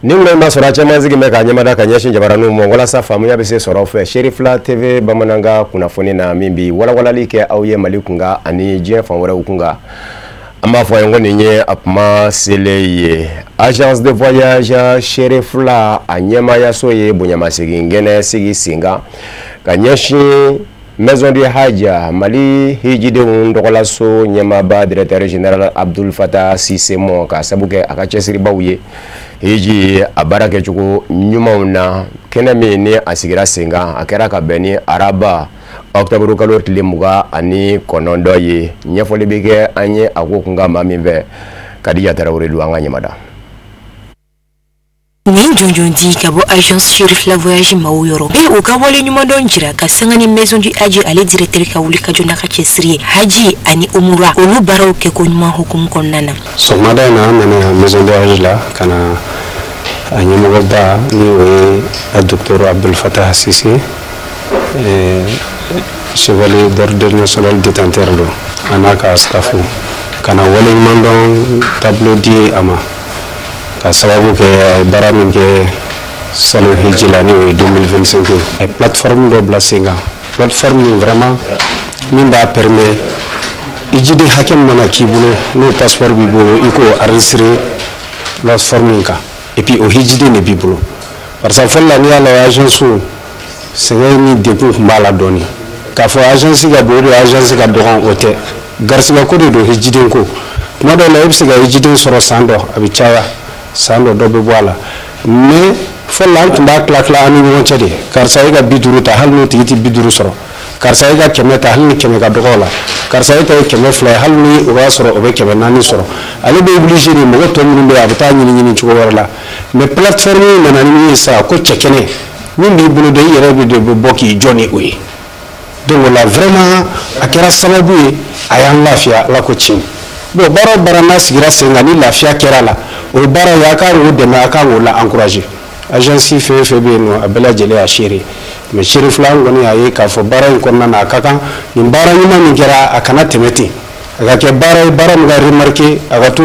Nimle masora chama zigi meka nyamada kanyeshi jabaranu mongola sa famu ya bise sora ofe Sherifla TV bamananga kuna foni na mimbi wala like auye malikunga ani je fanwara ukunga ama foyengo ninye apma seleye agence de voyage Sherifla anyama ya soye bunyama sigi ngene sigi singa kanyeshi Maison du Haja Mali hijide ndokola so nyama ba directeur général Abdul Fattah Cissé Monka sabuke akachesiri bawuye hiji abarake chuko nyuma una kenami ni asigira singa akera kabeni araba octobre kalor tlimuga ani konondo ye nyefoli bige anye akokunga mamimbe kadiya tarawre luanga nyamada Nin jonjon di kabo agence Sherifla voyage mauyoro be ukawole nyuma donjira kasangani maison du Haji ale directeur ka wuli ka jona ka kesri Haji ani umura olu baraw ke ko nyuma hukum konnana so madana nana maison du Haji la kana anyama ba ni we docteur Abdul Fattah Cissé chevalier d'ordre national détenteur do anaka staffu kana wole mandon tableau di ama sababu ke baramin ke salo hijilani 2025 ay plateforme do blasinga plateforme vraiment min ba permet ijide hakem mana kibulo no passeport bibulo iko enregistrer plateforme ka et puis au hijide ne bibulo parce que folla ni ala agence c'est ni depuis mala doni ka fo agence ga bodo agence ga doran hotel garsiga ko do hijide ko modo la yebsiga hijide soro sando abichaya sando dobe wala mais folla tumba klakla ani wonchade karsa ega biduru ta halno titi biduru soro karsa ega kemeta halni kemega dogola karsa ega keme fla halni uga soro obe keme nani soro ale be obligé ni mo to mun be abata nyini chugo warla mais plateforme nanani sa ko chekene min bi bulu de yere bi de boki joni oyi donc la vraiment akera sababu ayan lafia la ko chin bo baro barana sigira sengani lafia kera la o bara yakaro de ma akaro la encourager agence fait no abela jele a chéri mais chéri flan ngoni ayi ka fo bara ko nana akaka ni bara ni ma ngera akana temeti aga ke bara mga remarquer aga to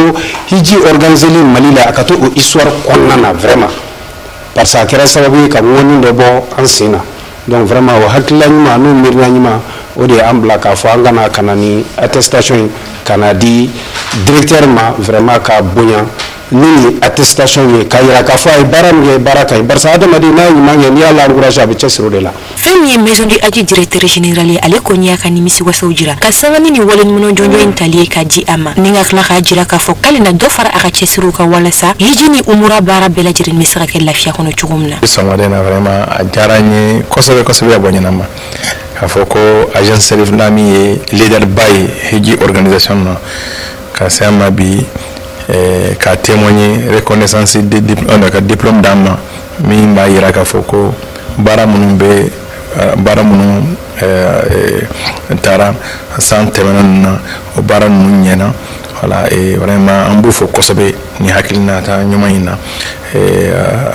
hiji organiser li malila akato o histoire konnana vraiment parce que kera sababu ka woni de bo ansina donc vraiment o hakla ni ma no mirna ni ma o de ambla ka fo ngana kanani attestation kanadi directeur ma vraiment ka bonya ni attestation ye kayira ka fa baram ye baraka barsa adama di na yima ye ya la encourager be chesro de la femi maison du Haji directeur général ale ko nya ka ni misi wasawjira ka sangani ni wolen muno jonjo intali ka di ama ninga kla ka jira ka fo kalina do fara aka chesro ka wala sa yijini umura bara bela jirin misra ke lafiya kono chugumna somadena vraiment ajarani kosobe abonyana ma ka fo ko agence Serif nami leader bay hiji organisation no ka sama bi ka témoigner reconnaissance de diplôme d'âme mi ba yira ka foko bara munumbe bara munum tara santé menana o bara nunyena voilà et vraiment ambu foko sabe ni hakilina ta nyumayina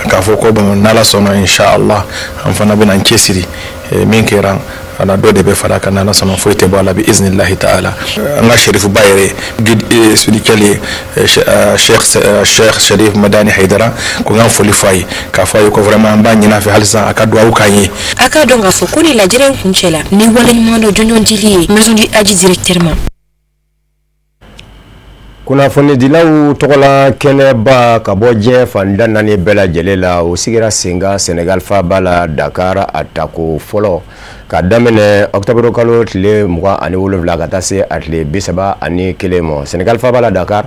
ka foko ba nala sono inshallah am fana bina kesiri min kera ana dode be fara kana na sama foite bala bi iznillah ta'ala nga Sherif Bayre celui qui est Cheikh Sharif Madani Haidara ko ngam foli fay ka fay ko vraiment banyi na fi halisa akadwa ukanyi akado nga foko ni la jiren kunchela ni wala ni mando jonjon dili maison du Haji directement kuna foni dilaw tokola kene ba kaboje fanda nani bela jelela o sigira singa Senegal fa bala Dakar atako folo ka damene octobre kalo tile muga ani wolofla ka tase atle bisaba ani kelemo Senegal fa bala Dakar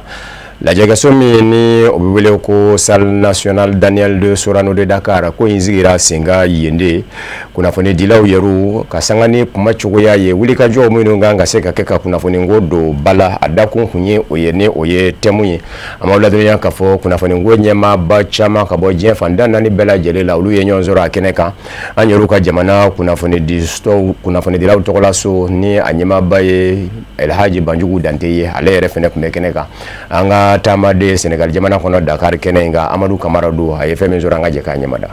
la délégation ni obiwele ko salle nationale Daniel de Sorano de Dakar ko inzigira singa yende kuna foni dilaw yeru kasangani kuma chugoya ye wuli ka jo mwino nganga seka keka kuna foni ngodo bala adaku hunye oyene oye temuye amawla dunya kafo kuna foni ngonyema ba chama kaboje fanda nani bela jelela ulu yenyonzora keneka anyeru ka jamana kuna foni disto kuna foni dilaw tokola so ni anyema baye El Haji Banjugu Danteye ale refene kumekeneka anga tamade Senegal jamana kono Dakar kenenga Amadou Camara do ay feme zoranga je ka nyamada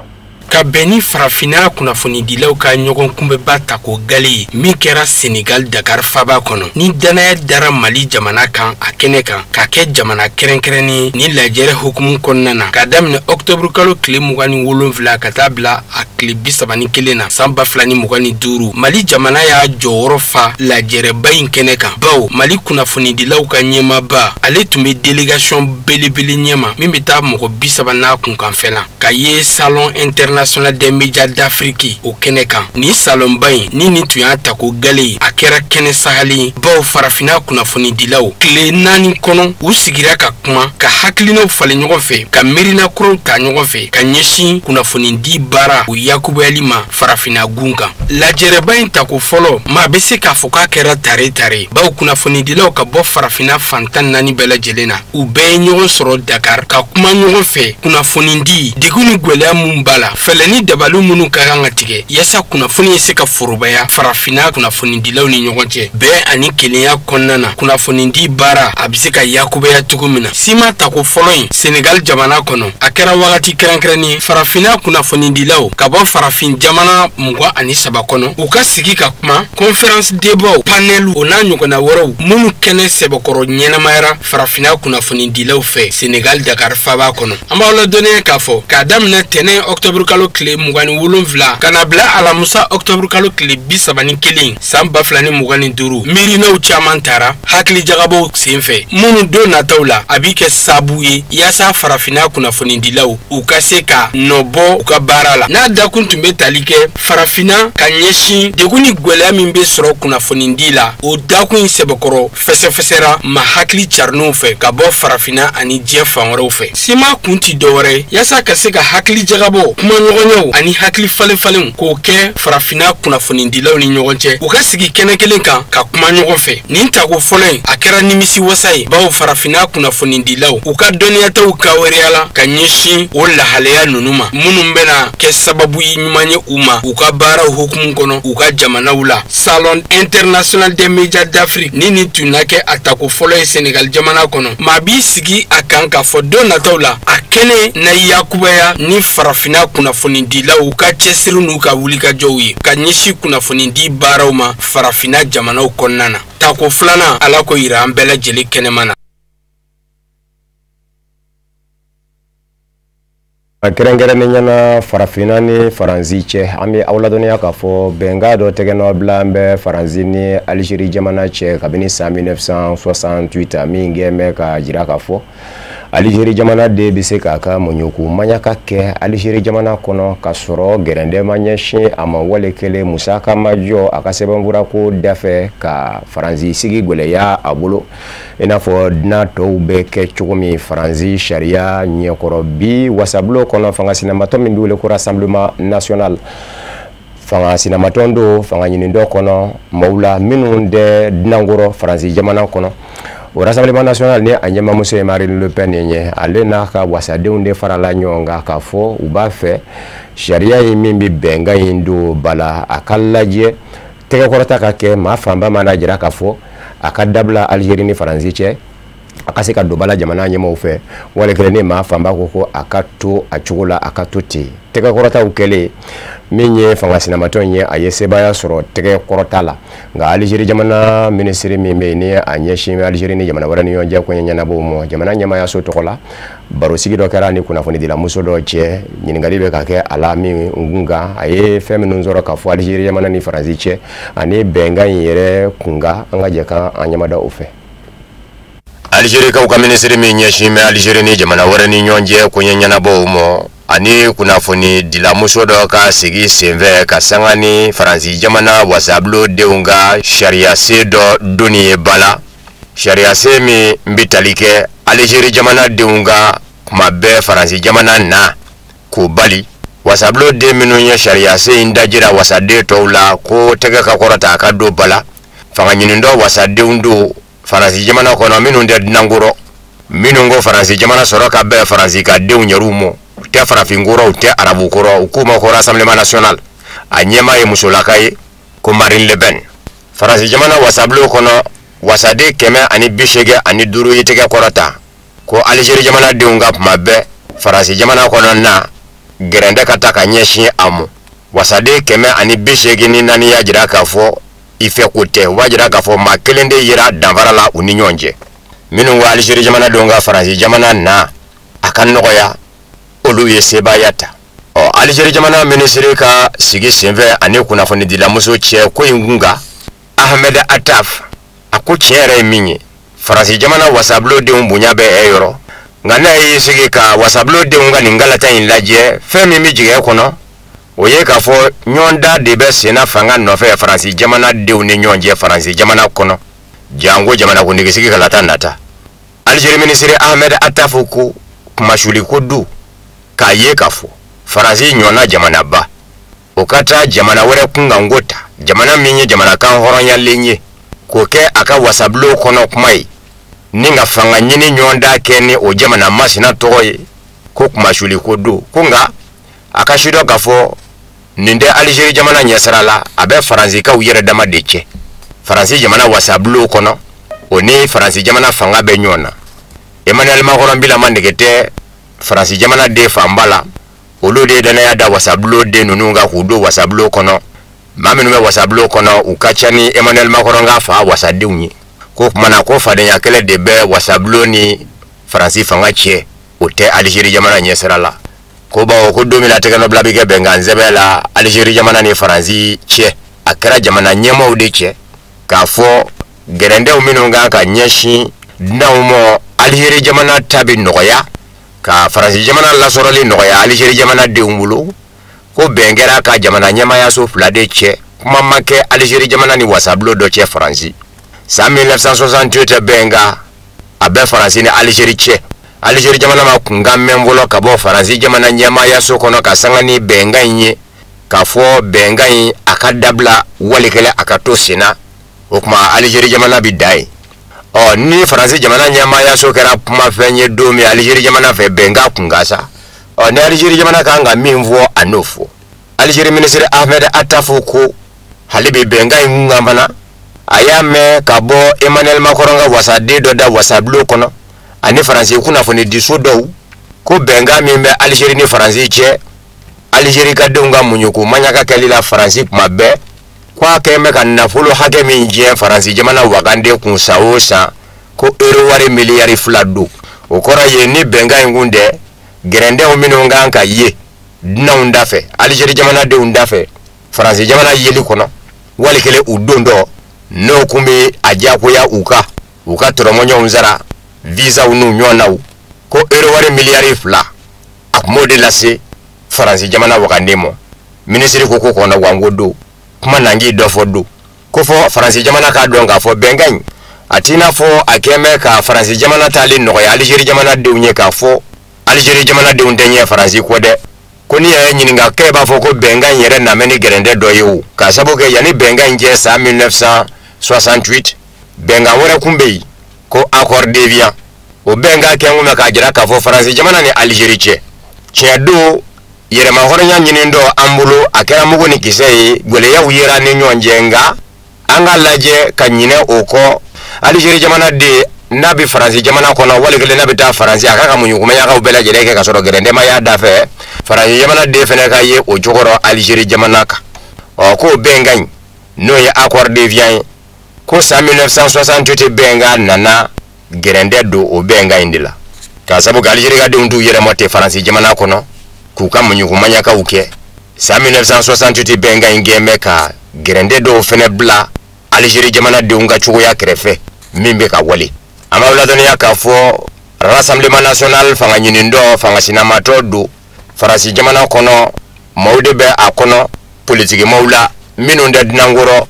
ka beni farafina kunafoni dilaw ka ɲɔgɔn kunbɛba ta ko gale min kɛra Senegal Dakar faba kɔnɔ ni danaya dara Mali jamana kan a kɛnɛ kan ka kɛ jamana kɛrɛnkɛrɛnni ni lajɛrɛ hukumu kɔnɔna na ka daminɛ octobre kalo tile 27 ka taa bila a tile 31 na san 2025 Mali jamana y'a jɔyɔrɔ fa lajɛrɛba in kɛnɛ kan bawo Mali kunafoni dilaw ka ɲɛmaba ale tun bɛ délégation belebele ɲɛma min bɛ taa mɔgɔ 30 n'a kunkanfɛ la ka ye salon international des médias d'Afrique o kɛnɛ kan ni salon ba in ni tun y'a ta ko gale a kɛra kɛnɛ sahali bawo farafina kunafoni dilaw tile 4 kɔnɔ u sigira ka kuma ka hakilinaw falen ɲɔgɔn fɛ ka miirina kuraw ta ɲɔgɔn fɛ ka ɲɛsin kunafoni di baara u yakubuyali ma farafina gun kan lajɛrɛba in ta ko fɔlɔ maa bɛ se k'a fɔ k'a kɛra tare bawo kunafoni dilaw ka bɔ farafina fantan 4 bɛɛ lajɛlen na u bɛɛ ye ɲɔgɔn sɔrɔ Dakar ka kuma ɲɔgɔn fɛ kunafoni di degun ni gwɛlɛya mun b'a la fɛlɛni dabali minnu ka kan ka tigɛ yasa kunafoni ye se ka forobaya farafina kunafoni dilaw ni ɲɔgɔn cɛ bɛɛ ani kelenya kɔnɔna na kunafoni di baara a bɛ se ka yakubaya cogo min na sima ta ko fɔlɔ in Senegal jamana kɔnɔ a kɛra wagati kɛrɛnkɛrɛnni farafina kunafoni dilaw ka bɔ farafin jamana 23 kɔnɔ u ka sigi ka kuma conférence débat panel o n'a ɲɔgɔnna wɛrɛw minnu kɛnɛ sɛbɛkɔrɔ ɲɛnamayara farafina kunafoni dilaw fɛ Senegal Dakar faba kɔnɔ an b'aw ladɔnniya k'a fɔ k'a daminɛ tɛnɛ octobre kalo tile 27 kana bila alamusa octobre kalo tile 31 san 2025 miirinaw caman taara hakili jagabaw senfɛ minnu don nataw la a b'i kɛ sabu ye yasa farafina kunafoni dilaw u ka se ka nɔbɔ u ka baara la n'a dakun tun bɛ tali kɛ farafina ka ɲɛsin degun ni gwɛlɛya min bɛ sɔrɔ kunafoni di la o dakun in sɛbɛkɔrɔ fɛsɛfɛsɛra ma hakili carinw fɛ ka bɔ farafina ani diɲɛ fan wɛrɛw fɛ sima kun ti dɔwɛrɛ yasa ka se ka hakili jagabɔ kuma ɲɔgɔnyaw ani hakili falenfalenw k'o kɛ farafina kunafoni dilaw ni ɲɔgɔn cɛ u ka sigi kɛnɛ kelen kan ka kuma ɲɔgɔn fɛ nin tako fɔlɔ in a kɛra nimisi wasa ye bawo farafina kunafoni dilaw u ka dɔnniyataw kawariya la ka ɲɛsin o lahaleya ninnu ma minnu bɛna kɛ sababu ye ɲuman ye u ma u ka baaraw hukumu kɔnɔ u ka jamanaw la salon international des médias d'Afrique ni tun na kɛ a tako fɔlɔ ye Senegal jamana kɔnɔ maa b'i sigi a kan ka fɔ don nataw la a kɛnɛ na yakubaya ni farafina kunafoni dilaw ka cɛsiri n'u ka wulikajɔw ye ka ɲɛsin kunafoni di baaraw ma farafina jamanaw kɔnɔna na tako filanan ala ko yira an bɛɛ lajɛlen kɛnɛma na kɛrɛnkɛrɛnnen ɲɛna farafina ni faransi cɛ an bɛ aw ladɔnniya k'a fɔ bɛnkan dɔ tɛgɛnɔ bila an bɛ faransi ni Algérie jamana cɛ kabini san 1968 min gɛn bɛ ka jira k'a fɔ Algérie jamana de bɛ se k'a ka mɔɲɔko maɲaka kɛ Algérie jamana kɔnɔ ka sɔrɔ gɛrɛndɛ ma ɲɛsin a ma wale kelen musaka ma jɔ a ka sɛbɛnfura ko dafɛ ka faransi sigi gwɛlɛya a bolo i n'a fɔ dunan tɔw bɛ kɛ cogo min faransi sariya ɲɛkɔrɔ bi wasabulo kɔnɔ fanga sinamatɔ min bɛ wele ko Rassemblement National fanga sinamatɔ do fanga ɲini dɔ kɔnɔ maaw la minnu tɛ dunankɔrɔ faransi jamana kɔnɔ o Rassemblement National ni a ɲɛmamuso ye Marine Le Pen ye ale n'a ka wasadenw de farala ɲɔgɔn kan k'a fɔ u b'a fɛ sariya in min bɛ bɛnkan in don bala a ka lajɛ tɛgɛkɔrɔta ka kɛ maa fanba mana jira k'a fɔ a ka dabila Algérie ni faransi cɛ a ka se ka don bala jamana ɲɛmaaw fɛ wale kelen ni maa fanba ko a ka to a cogo la a ka to ten tɛgɛkɔrɔtaw kɛlen min ye fanga sinamatɔ ye a ye sebaya sɔrɔ tɛgɛkɔrɔta la nka Algérie jamana minisiri min bɛ yen ni a ɲɛsin Algérie ni jamana wɛrɛ ni ɲɔgɔn cɛ koɲɛ ɲɛnabɔ ma jamana ɲɛmaayaso tɔgɔ la barosigi dɔ kɛra ni kunnafoni dila muso dɔ cɛ ɲininkali bɛ ka kɛ a la min kunkan a ye fɛn minnu sɔrɔ k'a fɔ Algérie jamana ni faransi cɛ ani bɛnkan in yɛrɛ kunkan an ka jɛ kan an ɲɛmada o fɛ Algérie kaw ka minisiri min ɲɛsin bɛ Algérie ni jamana wɛrɛ ni ɲɔgɔn cɛ koɲɛ ɲɛnabɔ ma ani kunnafoni dilamuso dɔ ka sigi senfɛ ka sanga ni faransi jamana wasabulo denw ka sariya se dɔ donni ye bala sariya se min bɛ tali kɛ Algérie jamana denw ka kuma bɛɛ faransi jamana na k'o bali wasabulo den minnu ye sariya se in dajira wasaden tɔw la ko tɛgɛ ka kɔrɔta a ka don bala fanga ɲini dɔ wasadenw do faransi jamana kɔnɔ minnu tɛ dunankɔrɔ minnu ko faransi jamana sɔrɔ ka bɛɛ faransi ka denw yɛrɛw mɔ tɛ farafin kɔrɔ u tɛ arabu kɔrɔ u k'u ma ko Rassemblement National a ɲɛmaa ye musolaka ye ko Marine Le Pen faransi jamana wasabulo kɔnɔ wasaden 185 ye tɛgɛ kɔrɔta ko Algérie jamana denw ka kuma bɛɛ faransi jamana kɔnɔ na gerende kata ka ɲɛsin amu wasaden kɛmɛ ani 84 y'a jira k'a fɔ ife ko tɛ wa jira k'a fɔ maa kelen de yira danfara la u ni ɲɔgɔn cɛ minnu ko Algérie jamanadenw ka Faransi jamana na a ka nɔgɔya olu ye sebaaya ta Algérie jamana ministre ka sigi senfɛ ani kunnafoni dilamuso cɛ ko in kunga Ahmed Attaf a ko tiɲɛ yɛrɛ ye min ye Faransi jamana wasabilodenw bonya bɛ yɔrɔ nka n'a y'i sigi ka wasabilodenw ka nin galata in lajɛ fɛn min bɛ jigin kɔnɔ o ye k'a fɔ ɲɔgɔnda de bɛ senna fanga nɔfɛ Faransi jamanadenw ni ɲɔgɔn cɛ Faransi jamana kɔnɔ jango jamanakuntigi kalata nata Algérie ministre Ahmed Attaf ko kumasuli ko du k'a ye k'a fɔ Faransi ɲɔgɔnna jamanaba o ka taa jamana wɛrɛ kunkan ko ta jamana min ye jamanakan hɔrɔnyalen ye k'o kɛ a ka wasabilo kɔnɔ kuma ye ni ka fanga ɲini ɲɔgɔnda kɛ ni o jamana masina tɔgɔ ye ko kumasuli ko do ko nka a ka sidɔ k'a fɔ nin tɛ Algérie jamana ɲɛsira la a bɛ Faransikaw yɛrɛ dama de cɛ Faransi jamana wasabilo kɔnɔ o ni Faransi jamana fanga bɛ ɲɔgɔn na Emmanuel Macron bilama nege tɛ Faransi jamana de fanba la olu de danaya da wasabilo de ninnu ka k'u don wasabilo kɔnɔ maa minnu bɛ wasabilo kɔnɔ u ka ca ni Emmanuel Macron ka fa wasadenw ye ko kumana ko fadenya kɛlɛ de bɛ wasabilo ni Faransi fanga cɛ o tɛ Algérie jamana ɲɛsira la ko bawo ko don min na tɛgɛnɔbila bɛ kɛ bɛnkan sɛbɛn la Algérie jamana ni Faransi cɛ a kɛra jamana ɲɛmaaw de cɛ k'a fɔ gɛrɛndɛw minnu kan ka ɲɛsin dunanw ma Algérie jamana ta bɛ nɔgɔya ka Faransi jamana lasɔrɔli nɔgɔya Algérie jamana denw bolo ko bɛn kɛra ka jamana ɲɛmaayaso fila de cɛ kuma ma kɛ Algérie jamana ni wasabilo dɔ cɛ Faransi san 1968 bɛnka a bɛ Faransi ni Algérie cɛ Algérie jamana ma kunkan mɛn fɔlɔ ka bɔ Faransi jamana ɲɛmaayaso kɔnɔ ka sanga ni bɛnkan in ye k'a fɔ bɛnkan in a ka dabila walikɛlɛ a ka to senna o kuma Algérie jamana bi da ye ni Faransi jamana ɲɛmaayaso kɛra kuma fɛn ye don min Algérie jamana fɛ bɛnkan kunkan sa ni Algérie jamana kan ka min fɔ a n'o fɔ Algérie ministre Ahmed Attaf ko hali bi bɛnkan in kunkan fana a y'a mɛn ka bɔ Emmanuel Macron ka wasaden dɔ da wasabilo kɔnɔ ani Faransi kunnafoni diso dɔw ko bɛnkan min bɛ Algérie ni Faransi cɛ Algérie ka denw ka muɲuko maɲaka kɛli la Faransi kuma bɛɛ ko a kɛn bɛ ka nafolo hakɛ min diɲɛ Faransi jamana wagande kun san o san ko euro wari miliyari 2 don o kɔrɔ ye ni bɛnkan in kun tɛ gɛrɛndɛw minnu kan ka ye dunanw da fɛ Algérie jamana denw da fɛ Faransi jamana yeli kɔnɔ walikɛlɛ u don dɔ n'o kun bɛ a diyagoya u ka tɔrɔmɔɲɔgɔnw sara visaw n'u ɲɔgɔnnaw ko euro wari miliyari 2 a kun b'o de lase Faransi jamana wagande ma minisiri ko kɔnɔ wango do kuma nangi dɔ fɔ do ko fɔ Faransi jamana k'a dɔn k'a fɔ bɛnkan in a t'i n'a fɔ a kɛn bɛ ka Faransi jamana taali nɔgɔya Algérie jamana denw ye k'a fɔ Algérie jamana denw tɛ ɲɛ Faransi kɔ dɛ ko ni yɛrɛ ɲininka kɛ b'a fɔ ko bɛnkan in yɛrɛ namɛ ni gɛrɛndɛ dɔ ye o k'a sababu kɛ yanni bɛnkan in cɛ san 1968 bɛnkan wɛrɛ kun bɛ yen ko accord d'Évian o bɛnkan kɛn kun bɛ k'a jira k'a fɔ Faransi jamana ni Algérie cɛ tiɲɛ don yɛrɛma hɔrɔnya ɲini dɔ an bolo a kɛra mugu ni kisɛ ye gwɛlɛyaw yera ni ɲɔgɔn cɛ nka an ka lajɛ ka ɲinɛ o kɔ Algérie jamana de n'a bɛ Faransi jamana kɔnɔ walikɛlen n'a bɛ taa Faransi a ka muɲukumanyakaw bɛɛ lajɛlen kɛ ka sɔrɔ gɛrɛndɛma y'a da fɛ Faransi jamana de fɛnɛ ka ye o jogɔrɔ Algérie jamana kan k'o bɛnkan in n'o ye accord d'Évian ye ko san 1968 bɛnkan nana gɛrɛndɛ don o bɛnkan in de la k'a sababu kɛ Algérie ka denw t'u yɛrɛma tɛ Faransi jamana kɔnɔ k'u ka muɲukumanyakaw kɛ san 1968 bɛnkan in gɛn bɛ ka gɛrɛndɛ dɔw fɛnɛ bila Algérie jamana denw ka cogoya kɛrɛfɛ min bɛ ka wale an b'aw ladɔnniya k'a fɔ Rassemblement national fanga ɲini dɔ fanga sinamatɔ don Faransi jamana kɔnɔ maaw de bɛ a kɔnɔ politikimaw la minnu tɛ dunankɔrɔ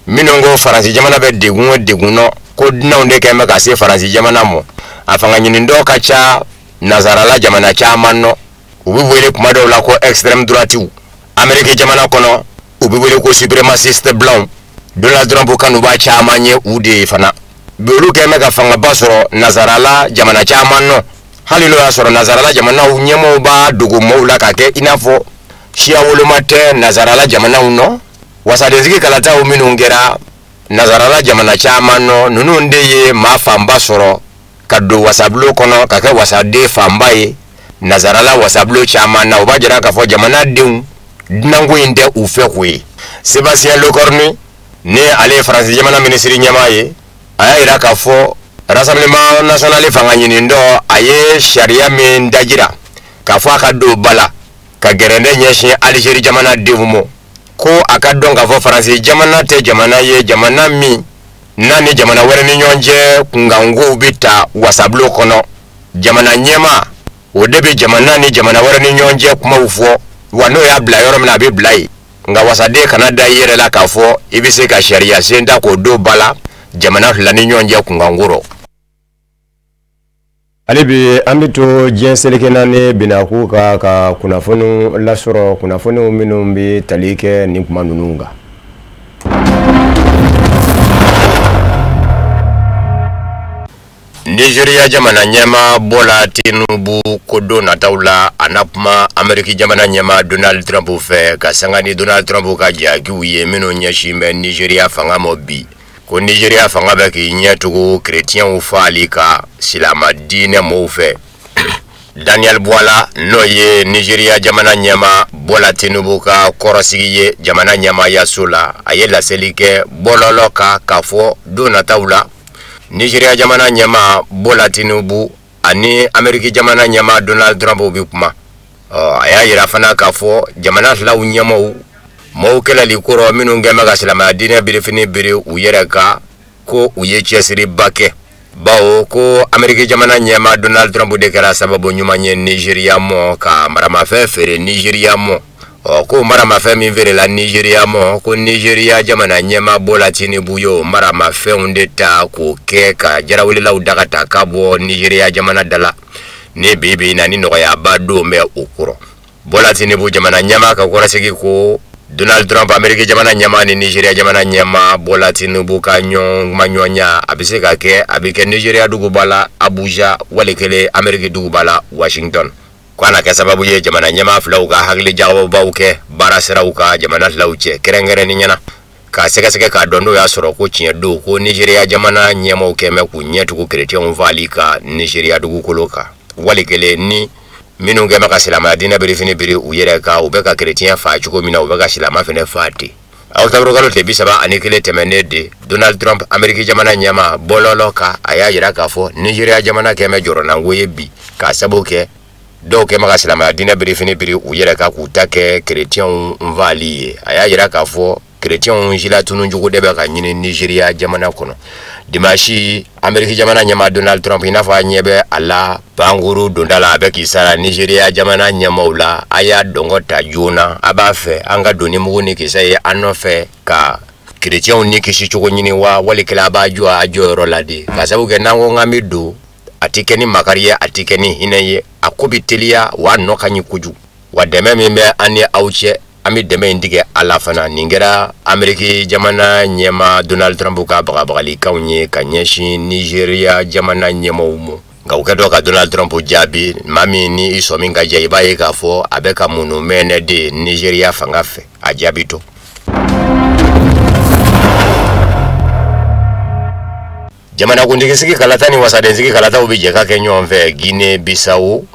minnu ko Faransi jamana bɛ degun o degun nɔ ko dunanw de kɛn bɛ ka se Faransi jamana mɔ a fanga ɲini dɔ ka ca nazarala jamana caman nɔ u bɛ wele kuma dɔw la ko extrême droitiw Amérique jamana kɔnɔ u bɛ wele ko suprémaciste blancs Donald Trump kanu b'a caman ye u de ye fana bi olu kɛn bɛ ka fangaba sɔrɔ nazarala jamana caman nɔ hali n'o y'a sɔrɔ nazarala jamanaw ɲɛmaaw b'a dogo maaw la ka kɛ i n'a fɔ siya woloma tɛ nazarala jamanaw nɔ wasadensigi kalataw minnu kɛra nazarala jamana caman nɔ ninnu de ye maa fanba sɔrɔ ka don wasabilo kɔnɔ ka kɛ wasaden fanba ye nazarala wasablo chaman na ubajira ka fo jamana deun dinango inde u fe ko yi Sébastien Lecornu ne ale France jamana ministre nyamaye aya ira ka fo Rassemblement national fanganyini ndo aye sharia min dajira ka fo aka do bala ka gerende nyeshi Algérie jamana devumo ko aka donga fo France jamana te jamana ye jamana mi nani jamana were ni nyonje kungangu bita wasablo kono jamana nyema odebi jamana ni jamana were ni nyonje kuma ufo wano ya bla yoro mna be blai nga wasade Canada yere la ka fo ibise ka sharia senda ko do bala jamana la ni nyonje kunganguro alibi ambito jenseleke nane binaku ka kunafunu lasoro kunafunu minumbi talike ni kumanununga Nigeria jamana nyema Bola Tinubu kodo na taula anapma Ameriki jamana nyema Donald Trump fe kasangani Donald Trump ka jagi uye mino nyashime Nigeria fanga mobi ko Nigeria fanga baki nyetugo chrétien ufalika silama dine moufe Daniel Bwala noye Nigeria jamana nyema Bola Tinubu ka korosigiye jamana nyema yasula ayela selike bololoka kafo do na taula Nigeria jamana nyama Bola Tinubu ani Ameriki jamana nyama Donald Trump bikuma aya yira fana kafo jamana la unyamo mo kala likoro minu ngema ga silama dine bilifini biri uyereka ko uyechesiri bake bawo ko Ameriki jamana nyama Donald Trump de kala sababu nyuma nye Nigeria mo ka marama fefere Nigeria mo ko marama fe mi vere la Nigeria mo ko Nigeria jamana nyema Bola Tinubu yo marama fe undeta ko keka jarawuli la udakata kabo Nigeria jamana dala ne bibi na ni no ya bado me ukuro Bola Tinubu jamana nyama ka korasigi ko Donald Trump Amerika jamana nyama ni Nigeria jamana nyama Bola Tinubu ka nyong manyonya abiseka ke abike Nigeria dugubala Abuja walekele Amerika dugubala Washington kwana kwa sababu ye jamana nyama flauka hagli jawo bauke barasera uka jamana lauche kerengere ni nyana ka seke ka dondo ya soro ko chinya do ko Nigeria jamana nyama ukeme ku nyetu ku chrétien valika Nigeria dugu koloka walekele ni minu ngema ka silama dina biri biri uyereka ubeka chrétien fa chuko mina ubeka silama fene fati au tabro galo te bisaba anikele temenede Donald Trump Amerika jamana nyama bololoka aya yiraka fo Nigeria jamana keme joro na ngoyebi ka sabuke donc maka silama dina biri uyereka kutake chrétien mvali aya yiraka fo chrétien jila tununjugo debe ka nyini Nigeria jamana kono dimashi Amerika jamana nyama Donald Trump inafa nyebe ala banguru dondala abeki sara Nigeria jamana nyamaula aya dongota juna abafe anga doni muguni kisaye anofe ka chrétien unikishi chugo nyini wa walikila abajua ajo roladi kasabu genango ngamidu atikeni makaria atikeni hineye akubitilia wa nokanyi kuju wademe mimbe ani auche ami deme indige alafana ningera Ameriki jamana nyema Donald Trump ka bagabagali kaunye kanyeshi Nigeria jamana nyema umu nga ukedo ka Donald Trump jabi mami ni isominga jaibaye ka fo abeka munu mene de Nigeria fangafe ajabito jamana kundikisiki kalatani wasadenziki kalata ubijeka kenyomve Guinea Bissau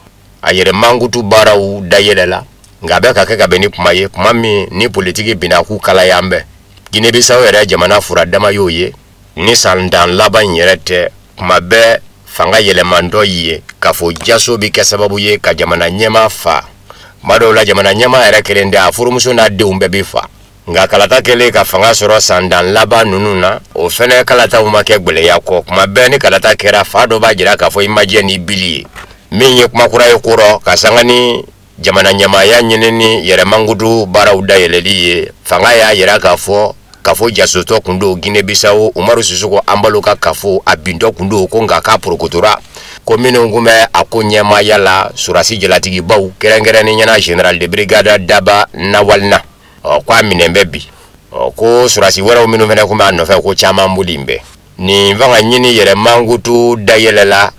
ayere mangutu barau dayelela ngabe kakeka beni kumaye kumami ni politiki binaku kala yambe Guinea Bissau ere jamana furadama yoye ni sandan laba nyerete kumabe fanga yele mando ye kafo jaso bi kesababu ye ka jamana nyema fa madola jamana nyema ere kelende afurumuso na de umbe bifa nga kalata kele ka fanga soro sandan laba nununa o fene kalata umake gbele yako kumabe ni kalata kera fado ba jira kafo imaje ni bili minye kumakura yokuro kasangani jamana nyama ya nyeneni yere mangudu bara udayeleliye fanga ya yera kafo jasoto kundo Guinea Bissau Umaru Sisoko ambaloka kafo abindo kundo konga ka prokotora komino ngume akonyema yala surasi jelatigi bau kerengere ni nyana General de Brigade Daba Nawalna kwa minembebi ko surasi wera umino vena kuma anofe ko chama mbulimbe ni vanga nyini yere mangudu dayelela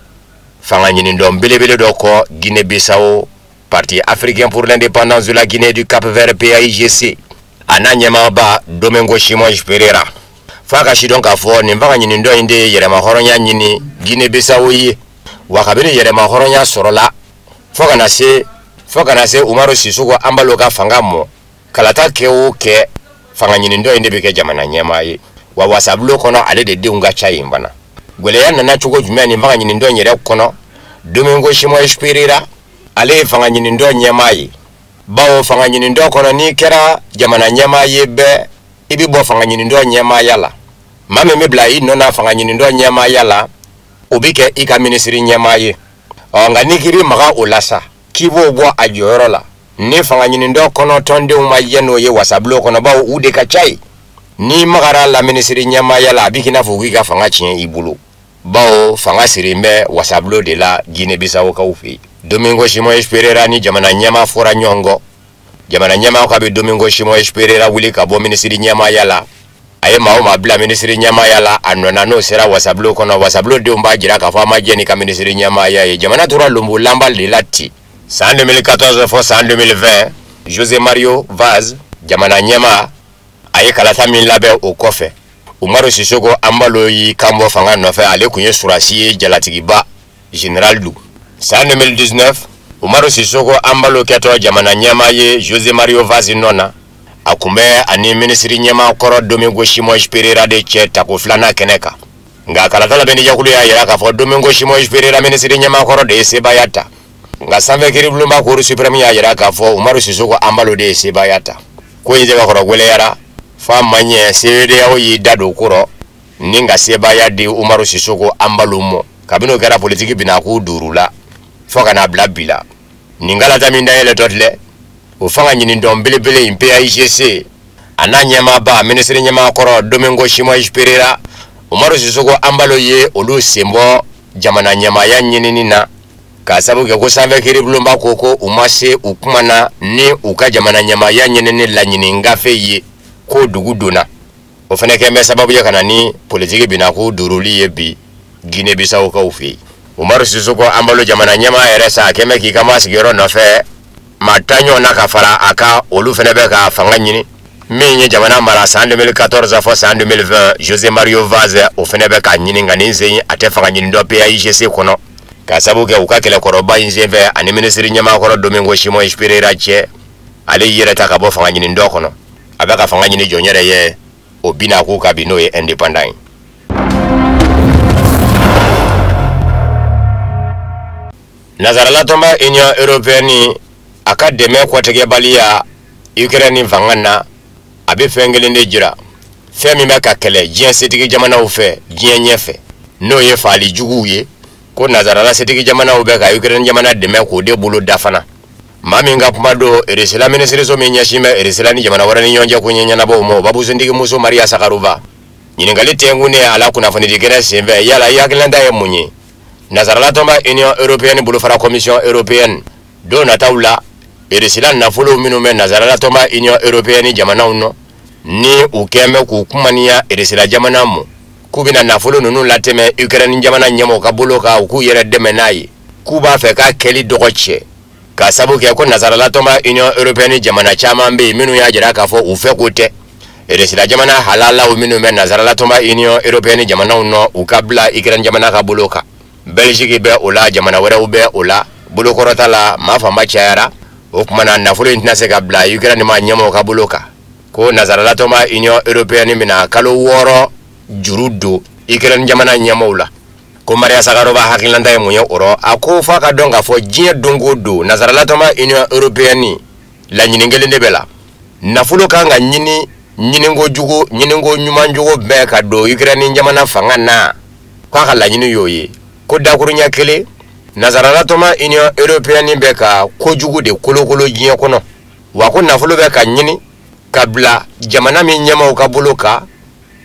fanga nyini ndombelebele doko Guinea Bissau Parti africain pour l'indépendance de la Guinée du Cap-Vert PAIGC ananyema ba Domingo Simões Pereira faka shidonka fo nimvanga nyini ndo inde yere mahoronya nyini Guinea Bissau yi wakabini yere mahoronya sorola fo kana se Umaru Sissoco ambalo ka fanga mo kalata ke o ke fanga nyinindo inde beke jamana nyema yi wa wasablo kono ale de unga chai mbana gwele ya nana chugo jumia ni fanga nyinindo nyere kono Domingo Shimo Espirira ale fanga nyinindo nyema yi bawo fanga nyinindo kono ni kera jamana nyema yi be ibi bo fanga nyinindo nyema yala mame mebla yi nona fanga nyinindo nyema yala obike ika ministry nyema yi nga nikiri maga ulasa kibo bo ajorola ni fanga nyinindo kono tonde uma yeno ye wasablo kono bawo ude kachai ni magara la ministry nyema yala bikina fugi ka fanga chien ibulu bawo fanga sirimbe wasablo de la Guinée Bissau ka ufi Domingo Shimo Espirira ni jamana nyema fora nyongo jamana nyema ka be Domingo Shimo Espirira wuli ka bo ministry nyema yala aye mawo mabla ministry nyama yala anona no sera wasablo kono wasablo de umba jira ka fama jeni ka ministry nyama ya jamana tura lumbu lamba lilati en 2014 fo en 2020 José Mario Vaz jamana nyama aye kalata min labe o kofe Umaru Sissoco ambalo yi kambo fanga no fe ale kunye surasi jalatigiba General Du en 2019 Umaru Sissoco ambalo keto jamana nyama ye José Mario Vaz nona akume ani ministry nyema koro Domingo Shimo Espirira de cheta ko flana keneka nga kalatala beni yakulu ya yaka fo Domingo Shimo Espirira ministry nyema koro de sebayata nga samve kiri blumba ko supreme ya yaka fo Umaru Sissoco ambalo de sebayata ko yije ka koro gwele yara fa manye sede ya yi dado koro ninga sebaya de Umaru Sissoco ambalo mo kabino kera politiki bina ku durula fo kana blabila ningala taminda ele totle ufanga nyini ndombelebele impe ya IGC ananyema ba ministry nyema koro Domingo Shimo Espirira Umaru Sissoco ambalo ye olu sembo jamana nyema ya nyini nina kasabu ke kusambe kiri blumba koko umase ukumana ni uka jamana nyema ya nyini ni la nyini ngafe ye ko duguduna ofene kembe sababu ya kanani politiki binaku duruli ye bi Guinée Bissau ka ufi Umaru Sissoco ambalo jamana nyema eresa keme kikama sigiro nofe matanyo na kafara aka olu fene be ka fanga nyini minye jamana mara en 2014 fo en 2020 José Mario Vaz o fene be ka nyini ngani nzenyi ate fanga nyini do pe IGC kono kasabu ke ukakele koroba injeve ani ministry nyama koro Domingo Shimo Espirira che ale yire ta ka bo fanga nyini ndo kono abaka fanga nyini jonyere ye obina ku ka bino ye independent Nazarala tomba Union Européenne aka deme ko tege balia Ukraine vangana abe fengelende jira femi meka kele jien setigi jamana ufe jien nyefe no ye fali juguye ko Nazarala setigi jamana ubeka Ukraine jamana deme ko de bulu dafana mami nga pumado eresela ministre so menyashime eresela ni jamana warani nyonja kunyenya na bomo babu zindigi muso Maria Sakaruva nyingali tengune ala kuna fani digere sembe yala yaklanda ye munyi Nazarala tomba Union Européenne bulu fara Commission Européenne do na taula eresila na folo minume Nazarala tomba Union Européenne jamana uno ni ukeme kukumania eresila jamana mu kubina na folo nunu lateme Ukraine jamana nyamo kaboloka uku yere demenai kuba feka keli dogoche kasabu ke ko Nazarala tomba Union Européenne jamana chama mbe minu ya jira kafo ufe kote eresila jamana halala u minume Nazarala tomba Union Européenne jamana uno ukabla Ukraine jamana kaboloka Belgique be ola jamana wera ube ola bulokorota la mafamba chayara okumana nafulo intinase kabla Ukraine ma nyamo kaboloka ko Nazarala tomba Union Européenne mina kalo woro jurudo Ukraine jamana nyamoula ko Maria Sakarova hakilanda ye munye oro akofa ka donga fo jie dongo do Nazarala tomba Union Européenne la nyiningele ndebela nafulo kanga nyiningo jugo nyiningo nyumanjugo be ka do Ukraine jamana fangana kwa kala nyinu yoye ko dakurunya kele Nazarala tomba Union Européenne beka ko jugu de kolokolo jie kono wa ko nafulo beka nyini kabla jamana mi nyama ukaboloka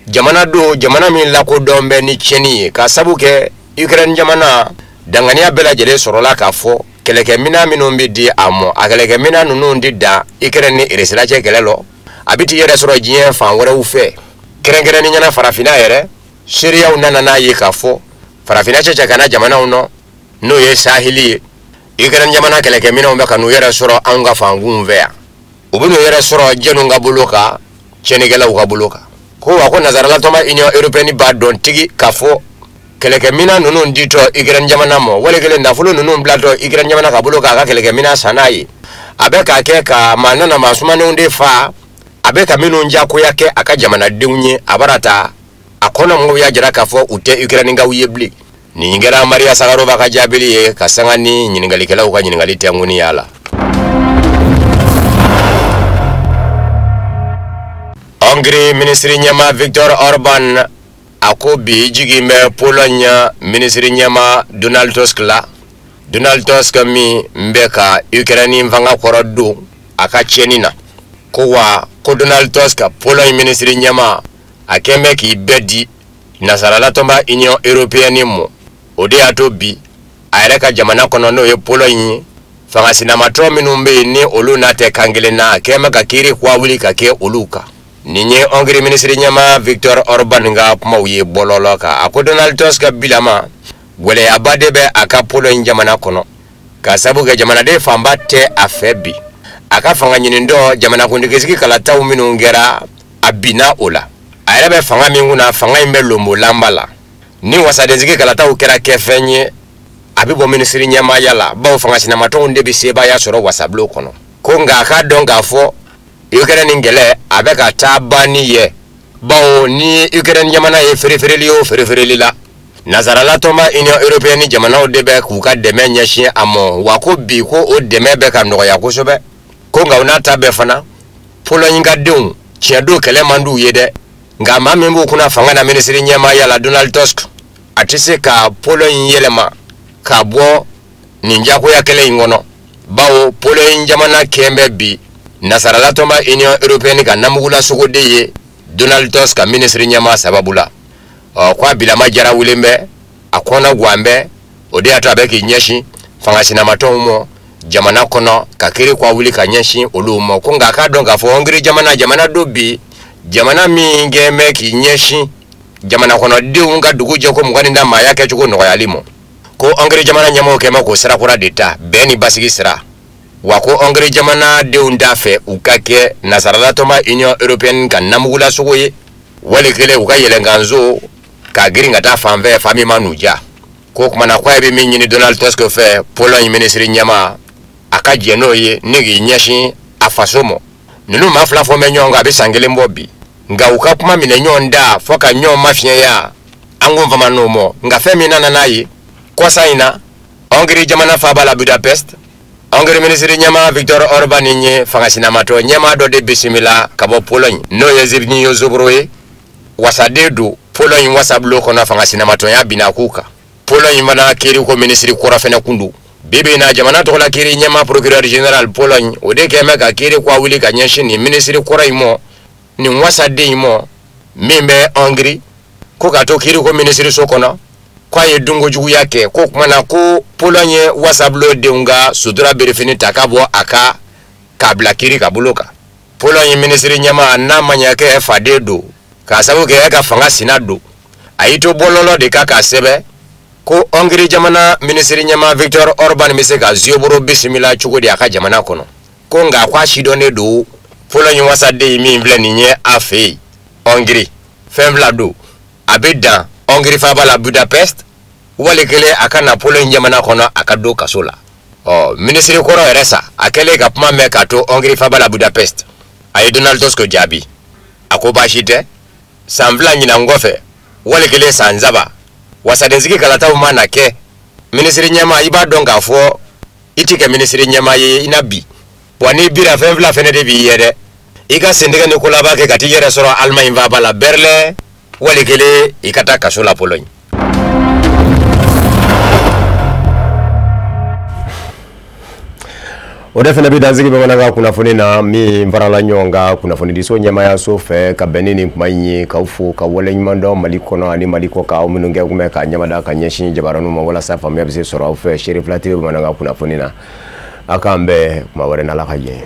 jamana do jamana mi la ko dombe ni cheni ka sabuke Ukraine jamana dangania bela jere sorola ka fo keleke mina minombe di amo akeleke mina nunu ndi da Ukraine ni iresila che kelelo abiti yere soro jie fa wora ufe kerengere ni nyana farafina yere Syria unana na yi ka fo farafina che kana jamana uno no ye sahili Ukraine jamana keleke mina umbe kanu yere soro anga fa ngumvea ubunu yere soro jenu ngabuluka chenigela ukabuluka ko wako Nazarala tomba Union Européenne ba don tigi kafo keleke mina nunu ndito Ukraine jamana mo wale kele nafulu nunu blato Ukraine jamana kabuluka aka keleke mina sanayi abeka keka manana masumane unde fa abeka minu njako yake aka jamana deunye abarata akona mwo ya jira kafo ute Ukraine nga uyebli ni ngera Maria Sagarova kajabili ye kasangani nyiningalikela uka nyiningalite yanguni yala Hungary Ministry nyama Viktor Orban akobi jigime Pologne Ministry nyama Donald Tusk la Donald Tusk mi mbeka Ukraine mvanga korodu akachenina ko Donald Tusk Pologne Ministry nyama akeme ki bedi nasarala tomba Union Européenne mo ode atobi ayreka jamana kono no ye Pologne fanga sinamato minumbe ni oluna te kangelena akeme kakiri kwa wuli kake oluka ninye Hungary Ministry nyama Viktor Orban nga pumauye bololoka ako Donald Tusk bilama gwele abadebe aka Pologne jamana kono kasabu ga jamana de famba te afebi aka fanga nyinindo jamana kundikiziki kalata uminu ngera abina ola ayebe fanga minguna fanga imbelombo lambala ni wasadenziki kalata ukera kefenye abibo Ministry nyama yala ba fanga sinamato undebi seba ya soro wasablo kono konga aka donga fo Ukraine ngele abeka tabani ye bao ni Ukraine jamana ye ferefere la nazarala toma Union Européenne jamana odebe kuka deme nyashi amo wako bi ko odeme be ka no ya ko sobe ko nga unata be fana Pologne nga deun chiedo kele mandu yede nga mamembo kuna fanga na Ministry nyama ya Donald Tusk atise ka Pologne yelema ka bo ninja ko ya kele ingono bao Pologne jamana kembe bi nasarala toma Union Européenne ka namugula sogode ye Donald Tusk Ministry nyama sababula kwa bila majara wilembe akona gwambe ode atabeki nyeshi fanga sinamato mo jamana kono kakiri kwa wuli kanyeshi olumo kunga kadonga fo Hungary jamana dobi jamana minge meki nyeshi jamana kono diunga duguje ko mugani ndama yake chuko no yalimo ko Hungary jamana nyamo kema ko sira kura deta beni basigi sira wako Hungary jamana deundafe ukake nasarala toma Union Européenne kan namugula sugoye wale kele ukayelenga nzo kagiri ngata famve fami manuja ko kuma na kwa ebe minyi ni Donald Tusk fe Pologne Ministry nyama akajeno ye nigi nyeshi afasomo nunu mafla fo menyonga bisangele mbobi nga ukapuma mine nyonda foka nyo mafia ya angumva manomo nga femi nana nayi kwa saina Hungary jamana fabala Budapest Hungary Ministry nyama Viktor Orban nye fanga sinamato nyama dode bisimila kabo Pologne no yezibni yozubroe wasadedu Pologne wasablo kona fanga sinamato ya binakuka Pologne mana kiri ko Ministry kora fena kundu bebe na jamana to la kiri nyama procureur general Pologne ode kemeka kiri kwa wili kanyeshi ni Ministry kora imo ni wasade imo membe Hungary ko kato kiri ko Ministry sokona kwa yedungo jugu yake ko kumana ko Pologne wasablo deunga sudura berefini takabo aka kabla kiri kabuloka Pologne Ministry nyama na manyake fadedo kasabu ke aka fanga sinado aito bololo de kaka sebe ko Hungary jamana Ministry nyama Viktor Orban miseka zioboro bisimila chuko de aka jamana kono ko nga kwa shidone do Pologne wasade imi mvle ninye afe Hungary femla do abeda Hungary fabala Budapest wale kele akana Pologne jamana kono akado kasola Ministry koro eresa akele kapma mekato Hungary fabala Budapest ay Donald Tusk jabi akobashite samvla nyina ngofe wale kele sanzaba wasadenziki kalata umana ke Ministry nyama iba donga fo itike Ministry nyama ye inabi wani bira femvla fenede bi yede ika sendega nikola bake kati yere soro alma invaba la berle wale kele ikata kasola Pologne Odefena bidanziki bamanaga kunafuni na mi mvarala nyonga kunafuni diso nyama ya sofe kabenini kumanyi kaufu kawole nyimando malikono ani maliko ka uminunge kumeka nyama da kanyeshi jabaranu mangola safa mebise soro ufe sheriff lati bamanaga kunafuni na akambe maware na lakaje